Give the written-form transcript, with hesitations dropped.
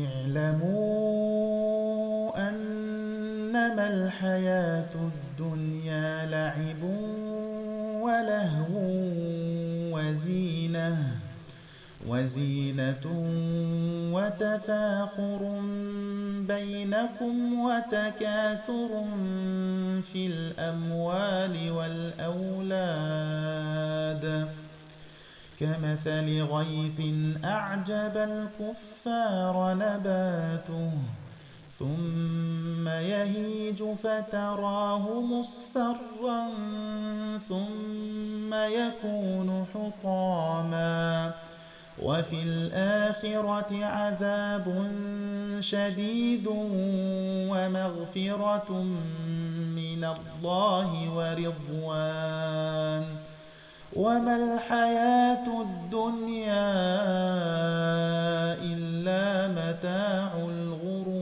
اعلموا أنما الحياة الدنيا لعب ولهو وزينة وتفاخر بينكم وتكاثر في الأموال والأولاد كمثل غيث أعجب الكفار نباته ثم يهيج فتراه مصفرا ثم يكون حطاما وفي الآخرة عذاب شديد ومغفرة من الله ورضوان وما الحياة الدنيا إلا متاع الغرور